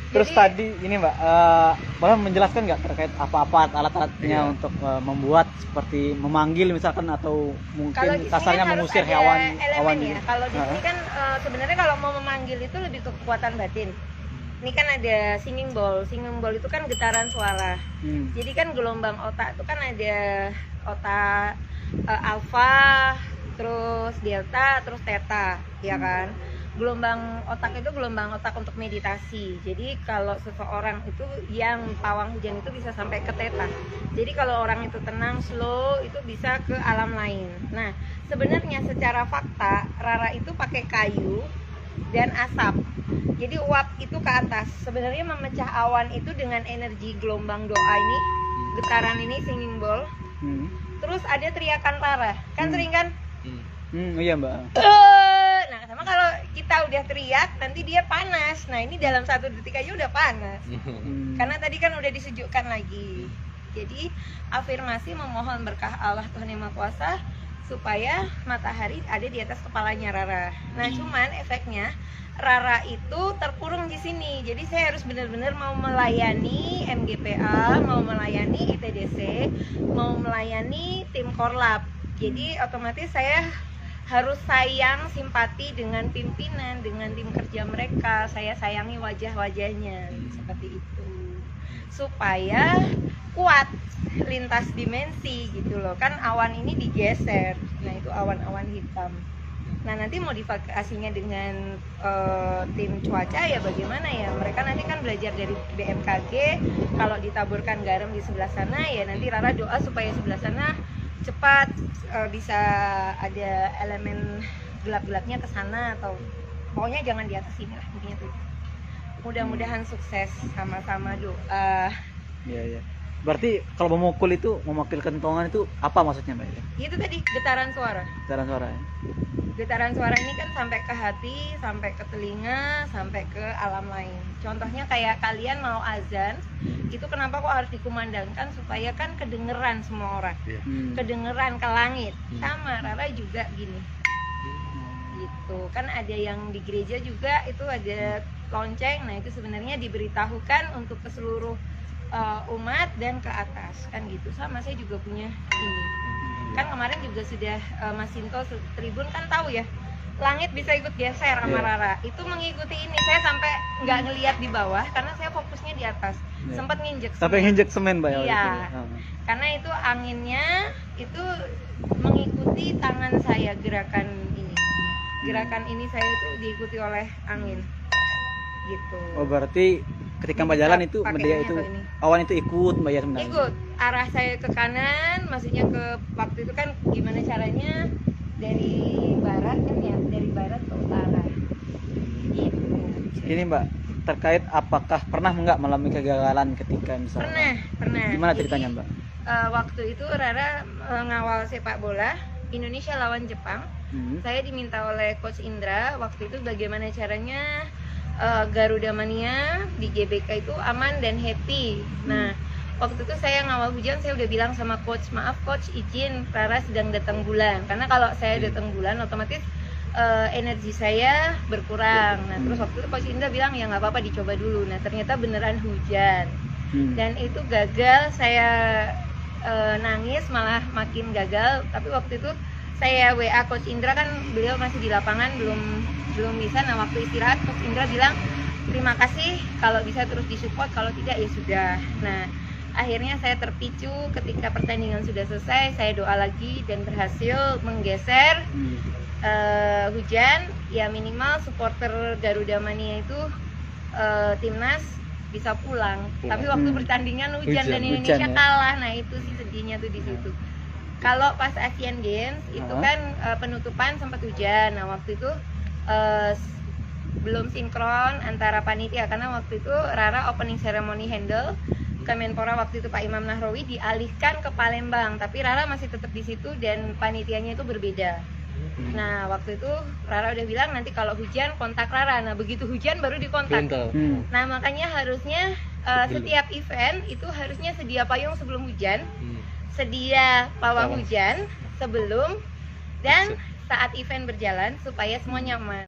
Terus Jadi, tadi ini Mbak, boleh menjelaskan nggak terkait apa-apa alat-alatnya Iya. untuk membuat seperti memanggil misalkan atau kalau mungkin di sini kasarnya kan harus mengusir ada hewan elemen gitu. ya. Kalau di sini kan sebenarnya kalau mau memanggil itu lebih ke kekuatan batin. Ini kan ada singing bowl. Singing bowl itu kan getaran suara. Hmm. Jadi kan gelombang otak itu kan ada otak alfa, terus delta, terus theta, ya kan? Gelombang otak itu gelombang otak untuk meditasi. Jadi kalau seseorang itu yang pawang hujan itu bisa sampai ke theta. Jadi kalau orang itu tenang, slow, itu bisa ke alam lain. Nah, sebenarnya secara fakta Rara itu pakai kayu dan asap. Jadi uap itu ke atas. Sebenarnya memecah awan itu dengan energi gelombang doa ini, getaran ini singing bowl. Terus ada teriakan Rara. Kan sering kan? Iya Mbak. Nah, sama kalau kita udah teriak nanti dia panas. Nah, ini dalam 1 detik aja udah panas. Karena tadi kan udah disejukkan lagi. Jadi afirmasi memohon berkah Allah Tuhan Yang Maha Kuasa supaya matahari ada di atas kepalanya Rara. Nah, cuman efeknya Rara itu terkurung di sini. Jadi saya harus benar-benar mau melayani MGPA, mau melayani ITDC, mau melayani tim Korlap. Jadi otomatis saya harus sayang, simpati dengan pimpinan, dengan tim kerja mereka. Saya sayangi wajah-wajahnya seperti itu, supaya kuat lintas dimensi gitu loh. Kan awan ini digeser. Nah, itu awan-awan hitam. Nah, nanti modifikasinya dengan tim cuaca ya bagaimana ya. Mereka nanti kan belajar dari BMKG. Kalau ditaburkan garam di sebelah sana ya nanti Rara doa supaya sebelah sana cepat bisa ada elemen gelap-gelapnya ke sana, atau pokoknya jangan di atas sini lah intinya tuh. Mudah-mudahan sukses, sama-sama doa. Iya. Berarti kalau memukul itu, memanggil kentongan itu apa maksudnya Mbak? Itu tadi getaran suara. Getaran suara ya? Getaran suara ini kan sampai ke hati, sampai ke telinga, sampai ke alam lain. Contohnya kayak kalian mau azan, itu kenapa kok harus dikumandangkan supaya kan kedengeran semua orang. Kedengeran ke langit. Sama Rara juga gini. Gitu. Kan ada yang di gereja juga itu ada lonceng. Nah, itu sebenarnya diberitahukan untuk ke seluruh umat dan ke atas kan gitu. Sama saya juga punya ini. Kan kemarin juga sudah Mas Sinto Tribun kan tahu ya, langit bisa ikut geser sama Rara. Itu mengikuti ini. Saya sampai nggak ngelihat di bawah karena saya fokusnya di atas. Sempat nginjek Sampai nginjek semen Mbak ya? Iya. Karena itu anginnya itu mengikuti tangan saya, gerakan ini. Gerakan ini saya itu diikuti oleh angin. Gitu. Oh, berarti ketika Mbak jalan itu dia itu awan itu ikut Mbak ya sebenarnya? Ikut arah saya ke kanan, maksudnya ke waktu itu kan gimana caranya dari barat kan ya, dari barat ke utara gitu. Ini Mbak, terkait apakah pernah nggak mengalami kegagalan ketika misalnya? Pernah. Gimana ceritanya Mbak? Waktu itu Rara ngawal sepak bola Indonesia lawan Jepang. Saya diminta oleh Coach Indra waktu itu bagaimana caranya Garuda Mania di GBK itu aman dan happy. Nah, waktu itu saya ngawal hujan, saya udah bilang sama coach, maaf coach, izin Rara sedang datang bulan. Karena kalau saya datang bulan otomatis energi saya berkurang. Nah, terus waktu itu coach Indra bilang ya nggak apa-apa dicoba dulu. Nah, ternyata beneran hujan. Dan itu gagal, saya nangis malah makin gagal. Tapi waktu itu saya WA coach Indra, kan beliau masih di lapangan belum bisa. Nah, waktu istirahat coach Indra bilang terima kasih, kalau bisa terus disupport, kalau tidak ya sudah. Nah, akhirnya saya terpicu ketika pertandingan sudah selesai, saya doa lagi dan berhasil menggeser hujan. Ya minimal supporter Garuda Mania itu timnas bisa pulang. Tapi waktu pertandingan hujan dan Indonesia kalah. Nah, itu sih sedihnya tuh di situ. Kalau pas Asian Games itu kan penutupan sempat hujan. Nah, waktu itu belum sinkron antara panitia, karena waktu itu Rara opening ceremony handle, Kemenpora waktu itu Pak Imam Nahrawi dialihkan ke Palembang, tapi Rara masih tetap di situ dan panitianya itu berbeda. Nah, waktu itu Rara udah bilang nanti kalau hujan kontak Rara. Nah, begitu hujan baru dikontak. Nah, makanya harusnya setiap event itu harusnya sedia payung sebelum hujan, sedia pawang hujan sebelum dan saat event berjalan supaya semua nyaman.